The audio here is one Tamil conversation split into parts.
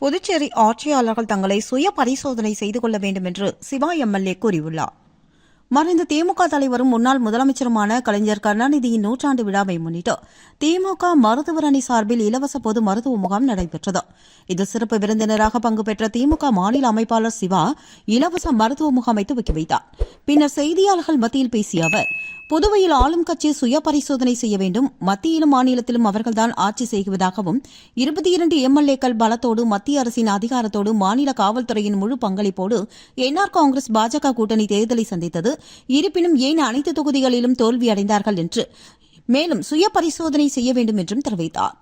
புதுச்சேரி ஆட்சியாளர்கள் தங்களை சுய பரிசோதனை செய்து கொள்ள வேண்டும் என்று சிவா எம்எல்ஏ கூறியுள்ளார். மறைந்த திமுக தலைவரும் முன்னாள் முதலமைச்சருமான கலைஞர் கருணாநிதியின் நூற்றாண்டு விழாவை முன்னிட்டு திமுக மருத்துவர் அணி சார்பில் இலவச பொது மருத்துவ முகாம் நடைபெற்றது. இதில் சிறப்பு விருந்தினராக பங்கு பெற்ற திமுக மாநில அமைப்பாளர் சிவா இலவச மருத்துவ முகாமை துவக்கி வைத்தார். பின்னர் செய்தியாளர்கள் மத்தியில் பேசிய அவர், புதுவையில் ஆளும் கட்சி சுய பரிசோதனை செய்ய வேண்டும், மத்தியிலும் மாநிலத்திலும் அவர்கள்தான் ஆட்சி செய்வதாகவும் 22 எம்எல்ஏக்கள் பலத்தோடு மத்திய அரசின் அதிகாரத்தோடு மாநில காவல்துறையின் முழு பங்களிப்போடு என்ஆர் காங்கிரஸ் பாஜக கூட்டணி தேர்தலை சந்தித்தது, இருப்பினும் ஏன் அனைத்து தொகுதிகளிலும் தோல்வியடைந்தார்கள் என்று மேலும் சுய பரிசோதனை செய்ய வேண்டும் என்றும் தெரிவித்தார்.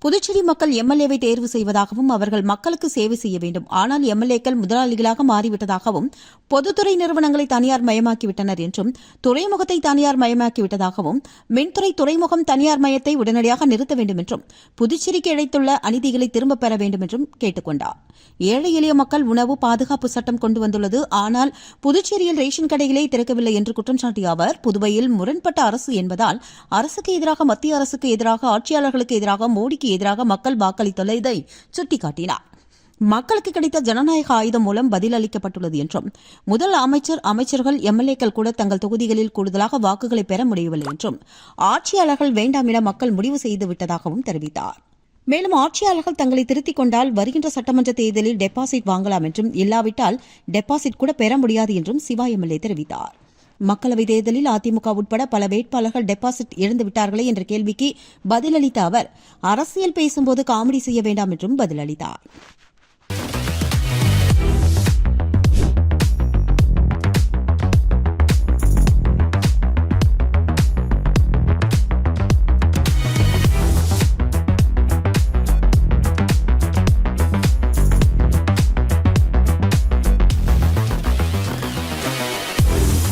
புதுச்சேரி மக்கள் எம்எல்ஏவை தேர்வு செய்வதாகவும் அவர்கள் மக்களுக்கு சேவை செய்ய வேண்டும், ஆனால் எம்எல்ஏக்கள் முதலாளிகளாக மாறிவிட்டதாகவும் பொதுத்துறை நிறுவனங்களை தனியார் மயமாக்கிவிட்டனர் என்றும் துறைமுகத்தை தனியார் மயமாக்கிவிட்டதாகவும் மின்துறை துறைமுகம் தனியார் மயத்தை உடனடியாக நிறுத்த வேண்டும் என்றும் புதுச்சேரிக்கு இழைத்துள்ள அநீதிகளை திரும்பப் பெற வேண்டும் என்றும் கேட்டுக் கொண்டார். ஏழை எளிய மக்கள் உணவு பாதுகாப்பு சட்டம் கொண்டு வந்துள்ளது, ஆனால் புதுச்சேரியில் ரேஷன் கடைகளே திறக்கவில்லை என்று குற்றம் சாட்டிய அவர், புதுவையில் முரண்பட்ட அரசு என்பதால் அரசுக்கு எதிராக மத்திய அரசுக்கு எதிராக ஆட்சியாளர்களுக்கு எதிராக மோடிக்கு எதிராக மக்கள் வாக்களித்துள்ளதை சுட்டிக்காட்டினார். மக்களுக்கு கிடைத்த ஜனநாயக ஆயுதம் மூலம் பதிலளிக்கப்பட்டுள்ளது என்றும் முதல் அமைச்சர்கள் எம்எல்ஏக்கள் கூட தங்கள் தொகுதிகளில் கூடுதலாக வாக்குகளை பெற முடியவில்லை என்றும் ஆட்சியாளர்கள் வேண்டாம் என மக்கள் முடிவு செய்துவிட்டதாகவும் தெரிவித்தார். மேலும் ஆட்சியாளர்கள் தங்களை திருத்திக் கொண்டால் வருகின்ற சட்டமன்ற தேர்தலில் டெபாசிட் வாங்கலாம் என்றும், இல்லாவிட்டால் டெபாசிட் கூட பெற முடியாது என்றும் சிவா எம்எல்ஏ தெரிவித்தார். மக்களவைத் தேர்தலில் அதிமுக உட்பட பல வேட்பாளர்கள் டெபாசிட் இழந்துவிட்டார்களே என்ற கேள்விக்கு பதிலளித்த அவர், அரசியல் பேசும்போது காமெடி செய்ய வேண்டாம் என்றும் பதிலளித்தார்.